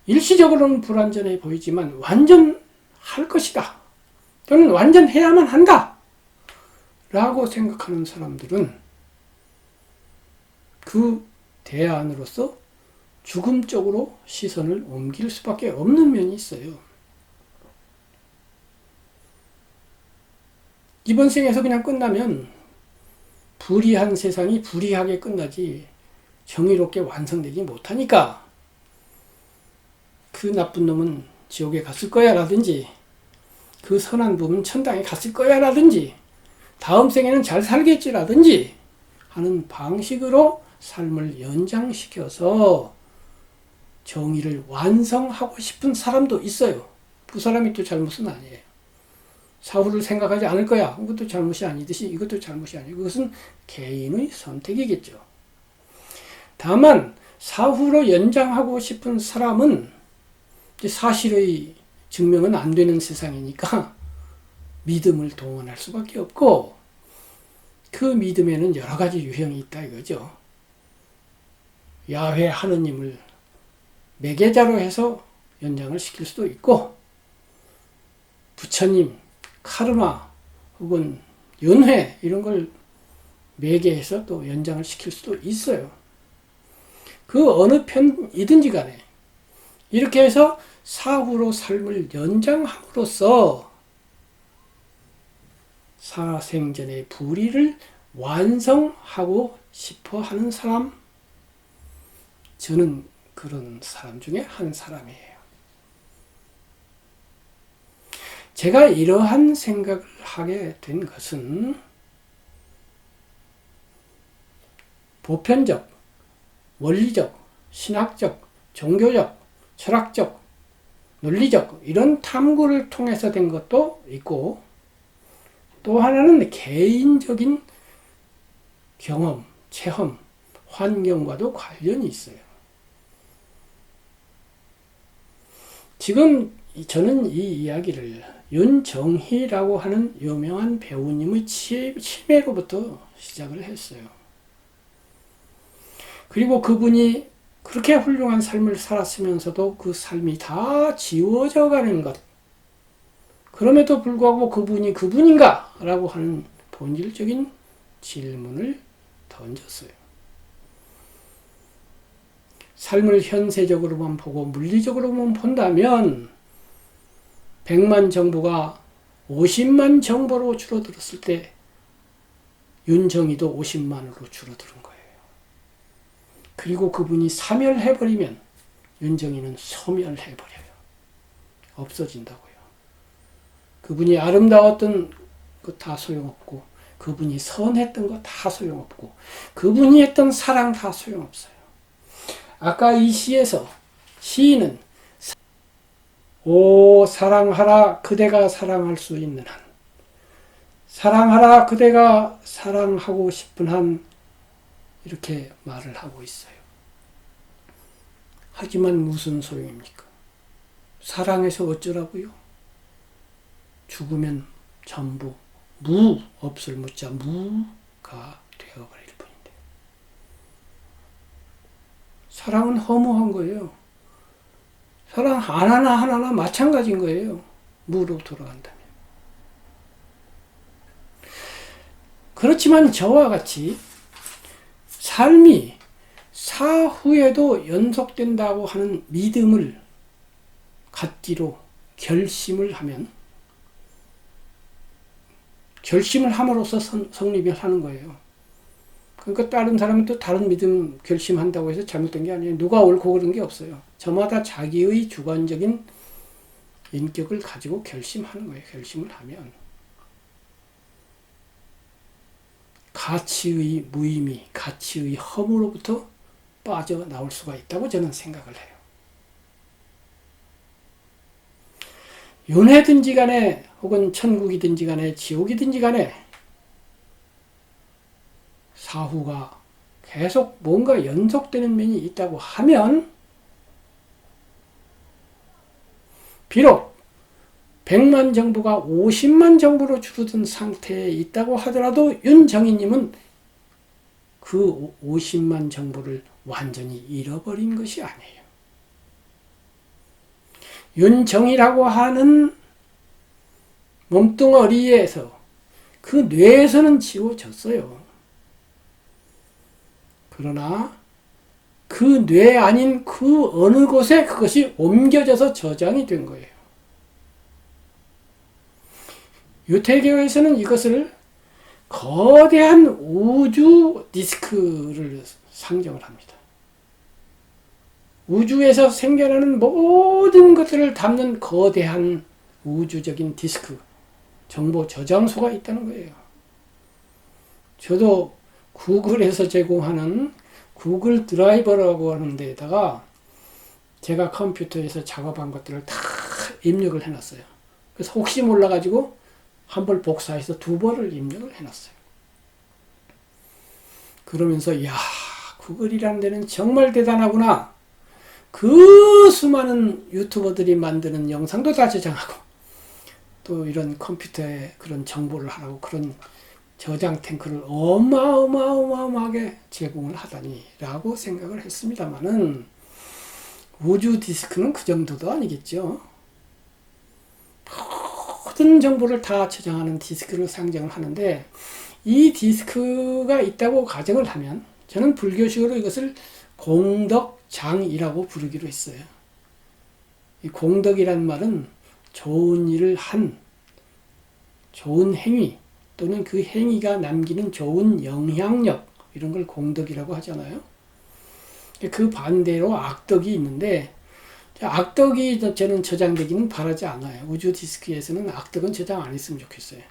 일시적으로는 불완전해 보이지만 완전할 것이다. 또는 완전해야만 한다. 라고 생각하는 사람들은 그 대안으로서 죽음 쪽으로 시선을 옮길 수밖에 없는 면이 있어요. 이번 생에서 그냥 끝나면 불의한 세상이 불의하게 끝나지 정의롭게 완성되지 못하니까 그 나쁜 놈은 지옥에 갔을 거야 라든지 그 선한 부분은 천당에 갔을 거야 라든지 다음 생에는 잘 살겠지 라든지 하는 방식으로 삶을 연장시켜서 정의를 완성하고 싶은 사람도 있어요. 그 사람이 또 잘못은 아니에요. 사후를 생각하지 않을 거야. 이것도 잘못이 아니듯이 이것도 잘못이 아니고 그것은 개인의 선택이겠죠. 다만 사후로 연장하고 싶은 사람은 사실의 증명은 안 되는 세상이니까 믿음을 동원할 수밖에 없고 그 믿음에는 여러 가지 유형이 있다 이거죠. 야훼 하느님을 매개자로 해서 연장을 시킬 수도 있고 부처님, 카르마 혹은 윤회 이런 걸 매개해서 또 연장을 시킬 수도 있어요. 그 어느 편이든지 간에 이렇게 해서 사후로 삶을 연장함으로써 살아생전의 불의를 완성하고 싶어 하는 사람, 저는 그런 사람 중에 한 사람이에요. 제가 이러한 생각을 하게 된 것은 보편적, 원리적, 신학적, 종교적, 철학적, 논리적 이런 탐구를 통해서 된 것도 있고 또 하나는 개인적인 경험, 체험, 환경과도 관련이 있어요. 지금 저는 이 이야기를 윤정희라고 하는 유명한 배우님의 치매로부터 시작을 했어요. 그리고 그분이 그렇게 훌륭한 삶을 살았으면서도 그 삶이 다 지워져 가는 것, 그럼에도 불구하고 그분이 그분인가? 라고 하는 본질적인 질문을 던졌어요. 삶을 현세적으로만 보고 물리적으로만 본다면 100만 정부가 50만 정보로 줄어들었을 때 윤정이도 50만으로 줄어드는 거예요. 그리고 그분이 사멸해버리면 윤정이는 소멸해버려요. 없어진다고요. 그분이 아름다웠던 거 다 소용없고, 그분이 선했던 거 다 소용없고, 그분이 했던 사랑 다 소용없어요. 아까 이 시에서 시인은 오 사랑하라 그대가 사랑할 수 있는 한, 사랑하라 그대가 사랑하고 싶은 한, 이렇게 말을 하고 있어요. 하지만 무슨 소용입니까? 사랑해서 어쩌라고요? 죽으면 전부 무, 없을 무자 무가 되어버릴 뿐인데. 사랑은 허무한 거예요. 사랑 하나하나 마찬가지인 거예요. 무로 돌아간다면. 그렇지만 저와 같이 삶이 사후에도 연속된다고 하는 믿음을 갖기로 결심을 하면, 결심을 함으로써 성립을 하는 거예요. 그러니까 다른 사람은 또 다른 믿음 결심한다고 해서 잘못된 게 아니에요. 누가 옳고 그른 게 없어요. 저마다 자기의 주관적인 인격을 가지고 결심하는 거예요. 결심을 하면 가치의 무의미, 가치의 허무로부터 빠져나올 수가 있다고 저는 생각을 해요. 윤회든지 간에 혹은 천국이든지 간에 지옥이든지 간에 사후가 계속 뭔가 연속되는 면이 있다고 하면, 비록 100만 정부가 50만 정부로 줄어든 상태에 있다고 하더라도 윤정희님은 그 50만 정부를 완전히 잃어버린 것이 아니에요. 윤정희라고 하는 몸뚱어리에서, 그 뇌에서는 지워졌어요. 그러나 그 뇌 아닌 그 어느 곳에 그것이 옮겨져서 저장이 된 거예요. 유태교에서는 이것을 거대한 우주 디스크를 상정을 합니다. 우주에서 생겨나는 모든 것들을 담는 거대한 우주적인 디스크, 정보 저장소가 있다는 거예요. 저도 구글에서 제공하는 구글 드라이버라고 하는 데에다가 제가 컴퓨터에서 작업한 것들을 다 입력을 해놨어요. 그래서 혹시 몰라가지고 한 번 복사해서 두 번을 입력을 해놨어요. 그러면서 야, 구글이라는 데는 정말 대단하구나. 그 수많은 유튜버들이 만드는 영상도 다 저장하고, 또 이런 컴퓨터에 그런 정보를 하라고 그런 저장 탱크를 어마어마하게 제공을 하다니 라고 생각을 했습니다만은, 우주 디스크는 그 정도도 아니겠죠. 모든 정보를 다 저장하는 디스크를 상정을 하는데, 이 디스크가 있다고 가정을 하면 저는 불교식으로 이것을 공덕장이라고 부르기로 했어요. 이 공덕이란 말은 좋은 일을 한, 좋은 행위 또는 그 행위가 남기는 좋은 영향력, 이런 걸 공덕이라고 하잖아요. 그 반대로 악덕이 있는데, 악덕이 저는 저장되기는 바라지 않아요. 우주 디스크에서는 악덕은 저장 안 했으면 좋겠어요.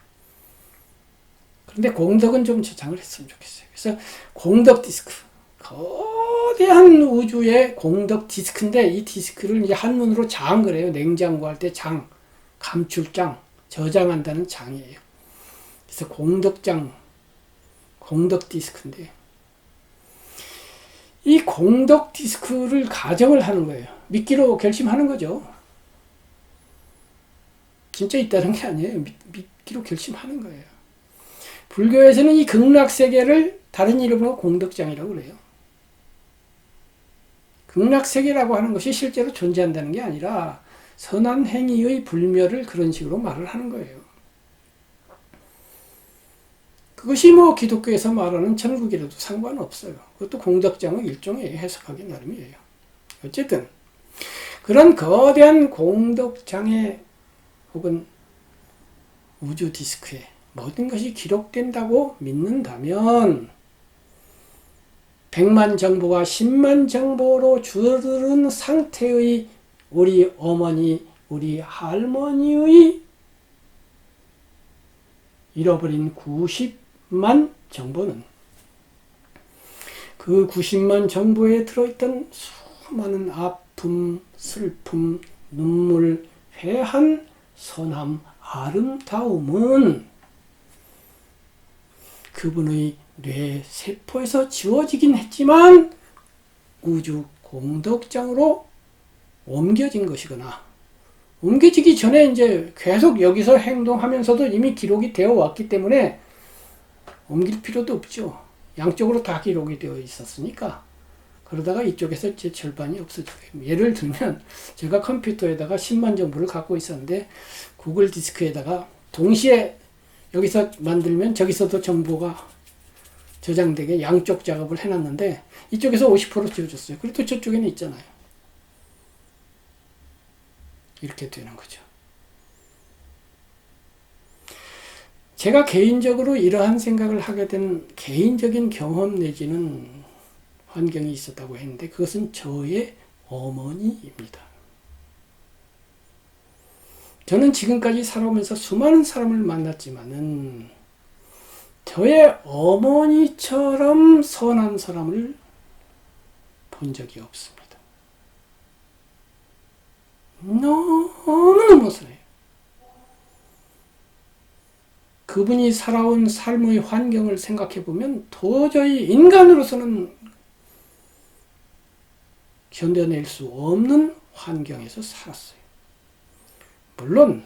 그런데 공덕은 좀 저장을 했으면 좋겠어요. 그래서 공덕 디스크, 거대한 우주의 공덕 디스크인데, 이 디스크를 이제 한문으로 장 그래요. 냉장고 할 때 장, 감출장, 저장한다는 장이에요. 그래서 공덕장, 공덕 디스크인데, 이 공덕 디스크를 가정을 하는 거예요. 믿기로 결심하는 거죠. 진짜 있다는 게 아니에요. 믿기로 결심하는 거예요. 불교에서는 이 극락세계를 다른 이름으로 공덕장이라고 그래요. 극락세계라고 하는 것이 실제로 존재한다는 게 아니라 선한 행위의 불멸을 그런 식으로 말을 하는 거예요. 그것이 뭐 기독교에서 말하는 천국이라도 상관없어요. 그것도 공덕장의 일종의 해석하기 나름이에요. 어쨌든 그런 거대한 공덕장에 혹은 우주 디스크에 모든 것이 기록된다고 믿는다면 100만 정보가 10만 정보로 줄어든 상태의 우리 어머니, 우리 할머니의 잃어버린 90만 정보는 그 90만 정보에 들어있던 수많은 아픔, 슬픔, 눈물, 회한, 선함, 아름다움은 그분의 뇌 세포에서 지워지긴 했지만 우주 공덕장으로 옮겨진 것이거나 옮겨지기 전에 이제 계속 여기서 행동하면서도 이미 기록이 되어 왔기 때문에 옮길 필요도 없죠. 양쪽으로 다 기록이 되어 있었으니까. 그러다가 이쪽에서 이제 절반이 없어지고요. 예를 들면 제가 컴퓨터에다가 10만 정보를 갖고 있었는데 구글 디스크에다가 동시에 여기서 만들면 저기서도 정보가 저장되게 양쪽 작업을 해놨는데 이쪽에서 50% 지워졌어요. 그리고 또 저쪽에는 있잖아요. 이렇게 되는 거죠. 제가 개인적으로 이러한 생각을 하게 된 개인적인 경험 내지는 환경이 있었다고 했는데 그것은 저의 어머니입니다. 저는 지금까지 살아오면서 수많은 사람을 만났지만은 저의 어머니처럼 선한 사람을 본 적이 없습니다. 너무너무 선해요. 그분이 살아온 삶의 환경을 생각해보면 도저히 인간으로서는 견뎌낼 수 없는 환경에서 살았어요. 물론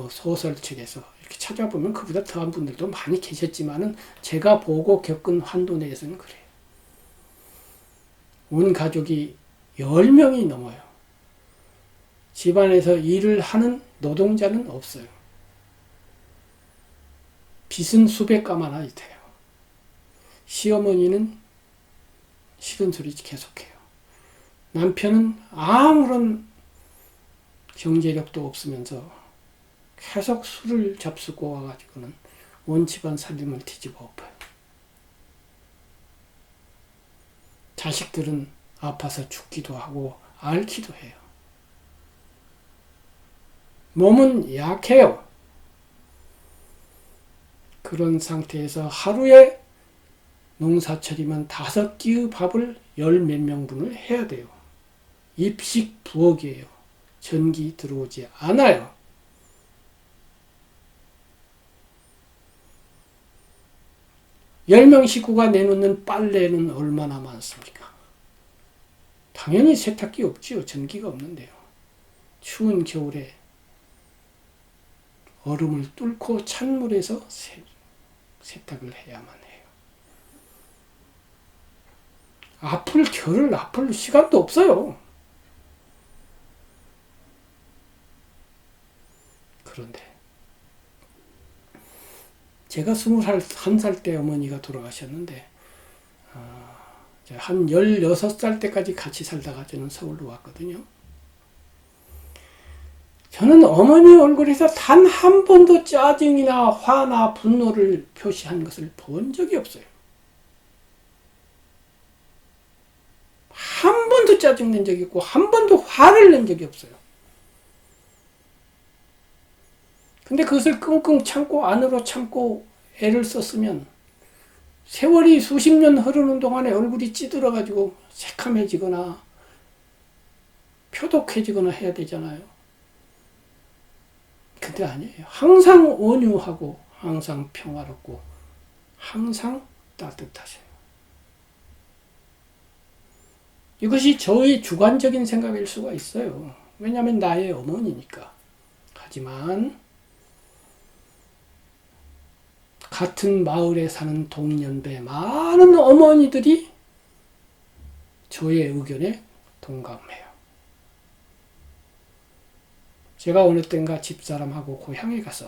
소설책에서 이렇게 찾아보면 그보다 더한 분들도 많이 계셨지만은 제가 보고 겪은 한도 내에서는 그래요. 온 가족이 10명이 넘어요. 집안에서 일을 하는 노동자는 없어요. 빚은 수백 가마나 돼요. 시어머니는 싫은 소리 계속해요. 남편은 아무런 경제력도 없으면서 계속 술을 잡수고 와가지고는 온 집안 살림을 뒤집어 엎어요. 자식들은 아파서 죽기도 하고 앓기도 해요. 몸은 약해요. 그런 상태에서 하루에 농사철이면 5끼의 밥을 10몇 명분을 해야 돼요. 입식 부엌이에요. 전기 들어오지 않아요. 열 명 식구가 내놓는 빨래는 얼마나 많습니까? 당연히 세탁기 없지요. 전기가 없는데요. 추운 겨울에 얼음을 뚫고 찬물에서 세탁을 해야만 해요. 겨를 아플 시간도 없어요. 그런데 제가 21살 때 어머니가 돌아가셨는데 한 16살 때까지 같이 살다가 저는 서울로 왔거든요. 저는 어머니 얼굴에서 단 한 번도 짜증이나 화나 분노를 표시한 것을 본 적이 없어요. 한 번도 짜증낸 적이 없고 한 번도 화를 낸 적이 없어요. 근데 그것을 끙끙 참고 안으로 참고 애를 썼으면 세월이 수십 년 흐르는 동안에 얼굴이 찌들어가지고 새카매지거나 표독해지거나 해야 되잖아요. 근데 아니에요. 항상 온유하고 항상 평화롭고 항상 따뜻하세요. 이것이 저의 주관적인 생각일 수가 있어요. 왜냐하면 나의 어머니니까. 하지만 같은 마을에 사는 동년배 많은 어머니들이 저의 의견에 동감해요. 제가 어느 땐가 집사람하고 고향에 가서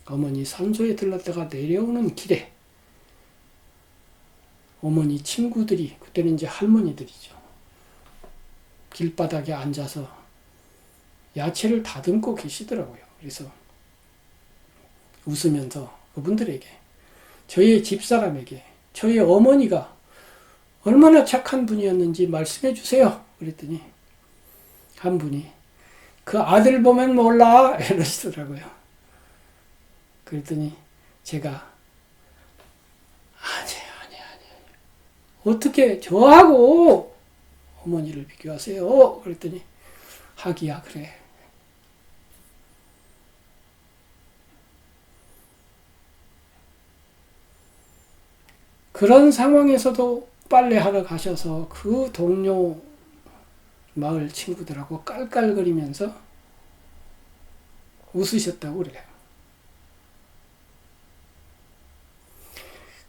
어머니 산소에 들렀다가 내려오는 길에 어머니 친구들이, 그때는 이제 할머니들이죠, 길바닥에 앉아서 야채를 다듬고 계시더라고요. 그래서 웃으면서 그분들에게, 저희 집사람에게 저희 어머니가 얼마나 착한 분이었는지 말씀해 주세요. 그랬더니 한 분이 그 아들 보면 몰라 이러시더라고요. 그랬더니 제가 아니 어떻게 저하고 어머니를 비교하세요? 그랬더니 하기야 그래. 그런 상황에서도 빨래하러 가셔서 그 동료 마을 친구들하고 깔깔거리면서 웃으셨다고 그래요.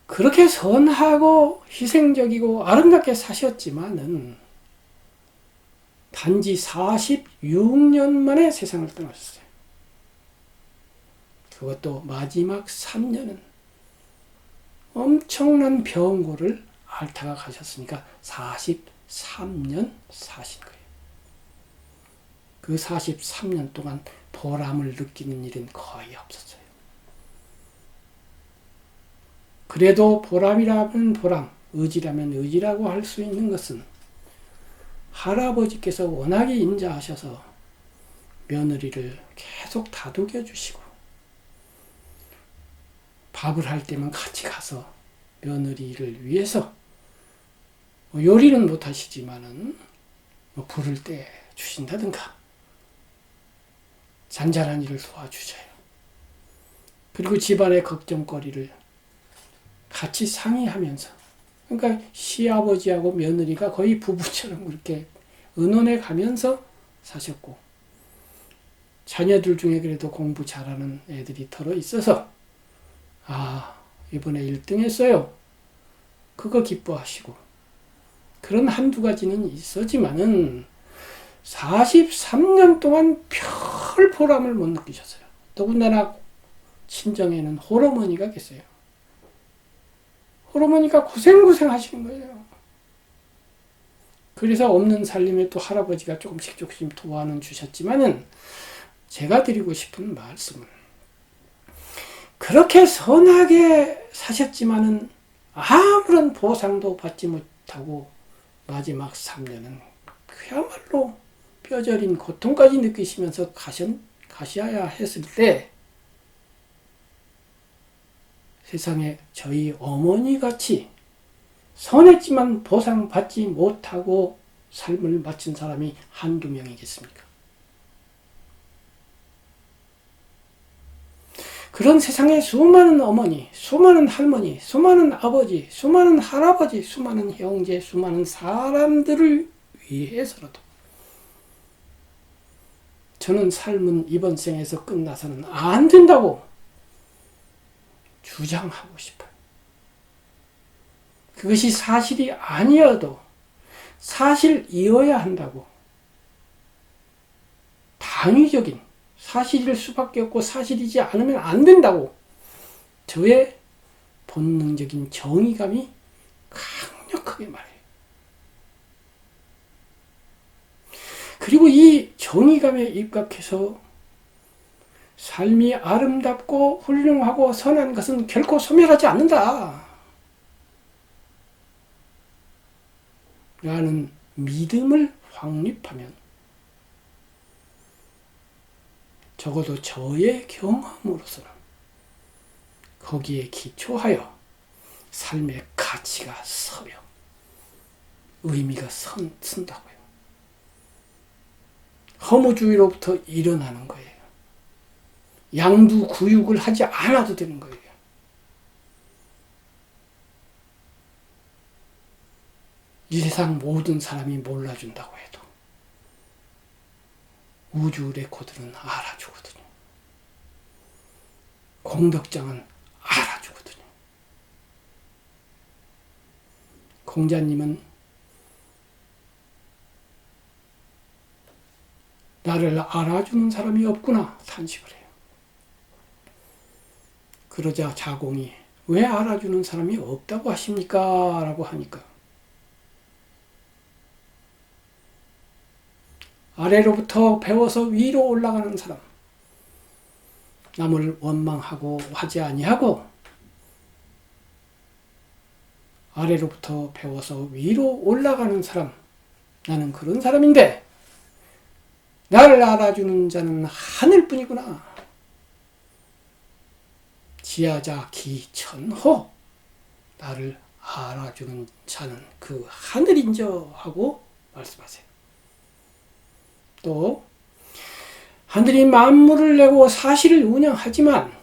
그렇게 선하고 희생적이고 아름답게 사셨지만은 단지 46년 만에 세상을 떠나셨어요. 그것도 마지막 3년은 엄청난 병고를 앓다가 가셨으니까 43년 사신 거예요. 그 43년 동안 보람을 느끼는 일은 거의 없었어요. 그래도 보람이라면 보람, 의지라면 의지라고 할 수 있는 것은 할아버지께서 워낙에 인자하셔서 며느리를 계속 다독여 주시고, 밥을 할 때면 같이 가서 며느리를 위해서, 요리는 못하시지만은 불을 때 주신다든가 잔잔한 일을 도와주셔요. 그리고 집안의 걱정거리를 같이 상의하면서, 그러니까 시아버지하고 며느리가 거의 부부처럼 그렇게 의논해 가면서 사셨고, 자녀들 중에 그래도 공부 잘하는 애들이 덜어 있어서 이번에 1등 했어요. 그거 기뻐하시고, 그런 한두 가지는 있었지만은 43년 동안 별 보람을 못 느끼셨어요. 더군다나 친정에는 홀어머니가 계세요. 홀어머니가 고생 하시는 거예요. 그래서 없는 살림에 또 할아버지가 조금씩 도와는 주셨지만은, 제가 드리고 싶은 말씀은, 그렇게 선하게 사셨지만은 아무런 보상도 받지 못하고 마지막 3년은 그야말로 뼈저린 고통까지 느끼시면서 가셔야 했을 때, 세상에 저희 어머니같이 선했지만 보상받지 못하고 삶을 마친 사람이 한두 명이겠습니까? 그런 세상에 수많은 어머니, 수많은 할머니, 수많은 아버지, 수많은 할아버지, 수많은 형제, 수많은 사람들을 위해서라도 저는 삶은 이번 생에서 끝나서는 안 된다고 주장하고 싶어요. 그것이 사실이 아니어도 사실이어야 한다고, 당위적인 사실일 수밖에 없고 사실이지 않으면 안 된다고 저의 본능적인 정의감이 강력하게 말해요. 그리고 이 정의감에 입각해서 삶이 아름답고 훌륭하고 선한 것은 결코 소멸하지 않는다 라는 믿음을 확립하면, 적어도 저의 경험으로서는 거기에 기초하여 삶의 가치가 서며 의미가 쓴다고요. 허무주의로부터 일어나는 거예요. 양두구육을 하지 않아도 되는 거예요. 이 세상 모든 사람이 몰라준다고 해도 우주 레코드는 알아주거든요. 공덕장은 알아주거든요. 공자님은 나를 알아주는 사람이 없구나 탄식을 해요. 그러자 자공이 왜 알아주는 사람이 없다고 하십니까? 라고 하니까 아래로부터 배워서 위로 올라가는 사람, 남을 원망하고 하지 아니하고 아래로부터 배워서 위로 올라가는 사람, 나는 그런 사람인데 나를 알아주는 자는 하늘뿐이구나. 지하자 기천호, 나를 알아주는 자는 그 하늘인저 하고 말씀하세요. 또 하늘이 만물을 내고 사실을 운영하지만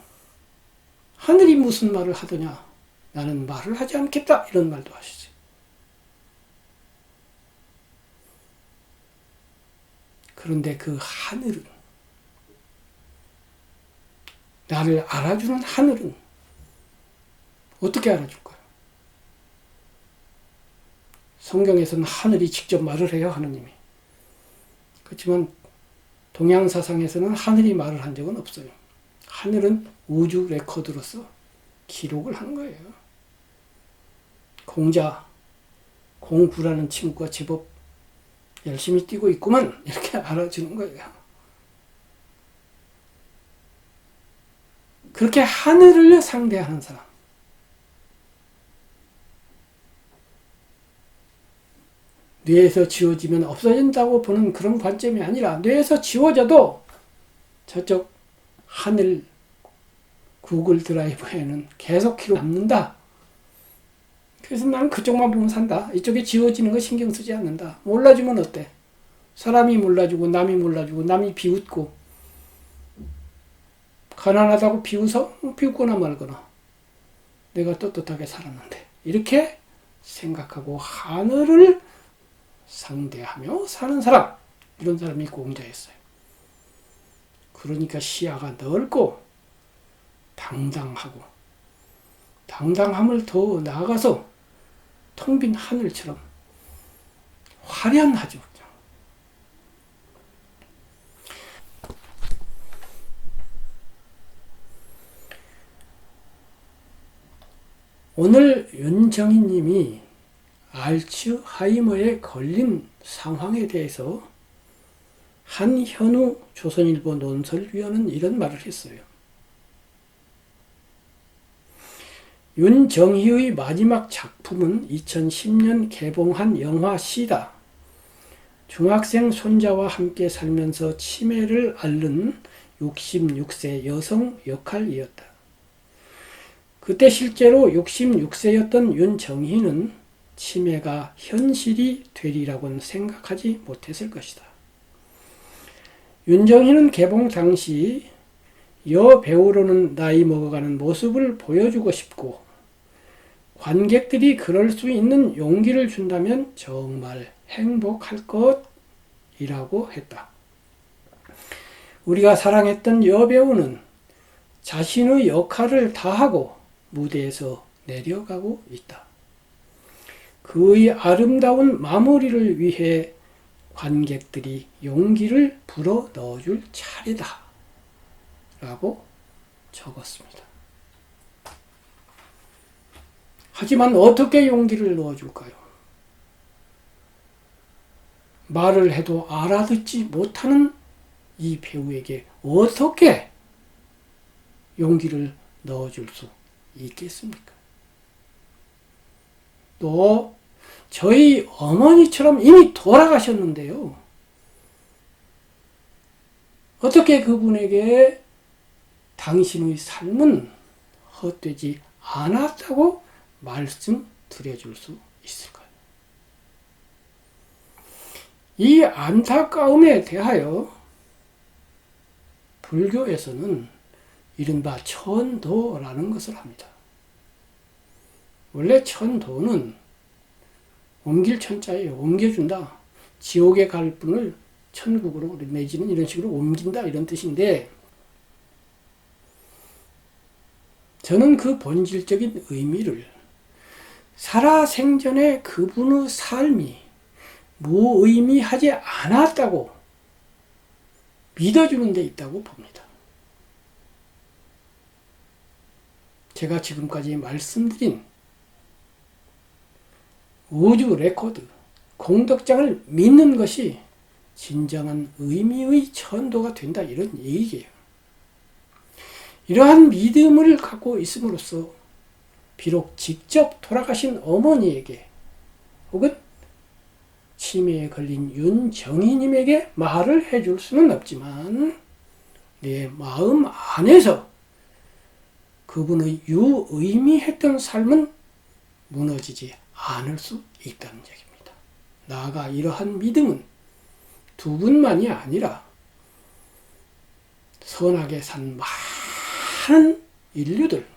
하늘이 무슨 말을 하더냐, 나는 말을 하지 않겠다, 이런 말도 하시죠. 그런데 그 하늘은, 나를 알아주는 하늘은 어떻게 알아줄까요? 성경에서는 하늘이 직접 말을 해요, 하느님이. 그렇지만 동양사상에서는 하늘이 말을 한 적은 없어요. 하늘은 우주 레코드로서 기록을 하는 거예요. 공구라는 친구가 제법 열심히 뛰고 있구만, 이렇게 알아주는 거예요. 그렇게 하늘을 상대하는 사람, 뇌에서 지워지면 없어진다고 보는 그런 관점이 아니라 뇌에서 지워져도 저쪽 하늘 구글 드라이브에는 계속 기록 남는다. 그래서 나는 그쪽만 보면 산다. 이쪽에 지워지는 거 신경 쓰지 않는다. 몰라주면 어때? 사람이 몰라주고 남이 몰라주고 남이 비웃고 가난하다고 비웃어? 비웃거나 말거나 내가 떳떳하게 살았는데, 이렇게 생각하고 하늘을 상대하며 사는 사람, 이런 사람이 공자였어요. 그러니까 시야가 넓고 당당하고, 당당함을 더 나아가서 텅 빈 하늘처럼 화려하죠. 오늘 윤정희 님이 알츠하이머에 걸린 상황에 대해서 한현우 조선일보 논설위원은 이런 말을 했어요. 윤정희의 마지막 작품은 2010년 개봉한 영화 시다. 중학생 손자와 함께 살면서 치매를 앓는 66세 여성 역할이었다. 그때 실제로 66세였던 윤정희는 치매가 현실이 되리라고는 생각하지 못했을 것이다. 윤정희는 개봉 당시 여배우로는 나이 먹어가는 모습을 보여주고 싶고 관객들이 그럴 수 있는 용기를 준다면 정말 행복할 것이라고 했다. 우리가 사랑했던 여배우는 자신의 역할을 다하고 무대에서 내려가고 있다. 그의 아름다운 마무리를 위해 관객들이 용기를 불어 넣어줄 차례다 라고 적었습니다. 하지만 어떻게 용기를 넣어줄까요? 말을 해도 알아듣지 못하는 이 배우에게 어떻게 용기를 넣어줄 수 있겠습니까? 또 저희 어머니처럼 이미 돌아가셨는데요. 어떻게 그분에게 당신의 삶은 헛되지 않았다고 말씀드려줄 수 있을까요? 이 안타까움에 대하여 불교에서는 이른바 천도라는 것을 합니다. 원래 천도는 옮길 천자예요. 옮겨준다. 지옥에 갈 분을 천국으로 내지는 이런 식으로 옮긴다, 이런 뜻인데, 저는 그 본질적인 의미를 살아생전에 그분의 삶이 무의미하지 않았다고 믿어주는 데 있다고 봅니다. 제가 지금까지 말씀드린 우주 레코드, 공덕장을 믿는 것이 진정한 의미의 천도가 된다, 이런 얘기예요. 이러한 믿음을 갖고 있음으로써 비록 직접 돌아가신 어머니에게 혹은 치매에 걸린 윤정희님에게 말을 해줄 수는 없지만 내 마음 안에서 그분의 유의미했던 삶은 무너지지 않을 수 있다는 얘기입니다. 나아가 이러한 믿음은 두 분만이 아니라 선하게 산 많은 인류들,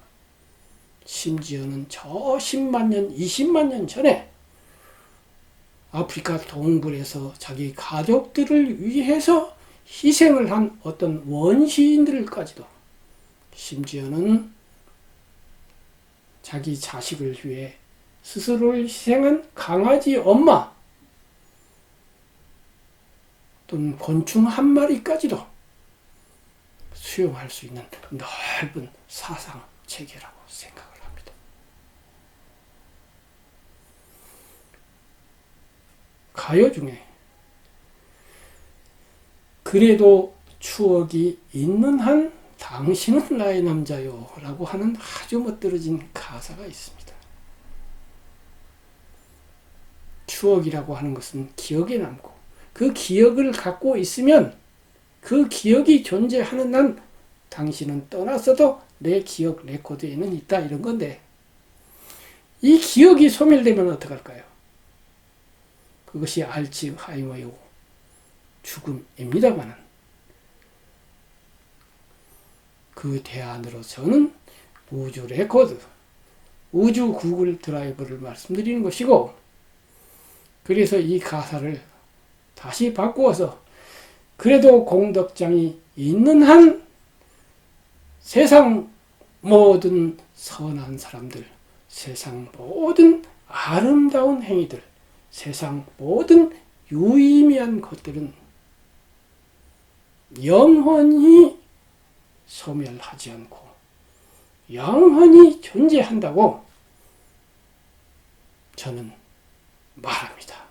심지어는 저 10만 년, 20만 년 전에 아프리카 동굴에서 자기 가족들을 위해서 희생을 한 어떤 원시인들까지도, 심지어는 자기 자식을 위해 스스로를 희생한 강아지 엄마 또는 곤충 한 마리까지도 수용할 수 있는 넓은 사상 체계라고 생각을 합니다. 가요 중에 그래도 추억이 있는 한 당신은 나의 남자요 라고 하는 아주 멋들어진 가사가 있습니다. 추억이라고 하는 것은 기억에 남고 그 기억을 갖고 있으면 그 기억이 존재하는 한 당신은 떠났어도 내 기억 레코드에는 있다, 이런 건데, 이 기억이 소멸되면 어떡할까요? 그것이 알츠하이머의 죽음입니다마는 그 대안으로 저는 우주 레코드, 우주 구글 드라이브를 말씀드리는 것이고, 그래서 이 가사를 다시 바꾸어서 그래도 공덕장이 있는 한 세상 모든 선한 사람들, 세상 모든 아름다운 행위들, 세상 모든 유의미한 것들은 영원히 소멸하지 않고 영원히 존재한다고 저는 말합니다.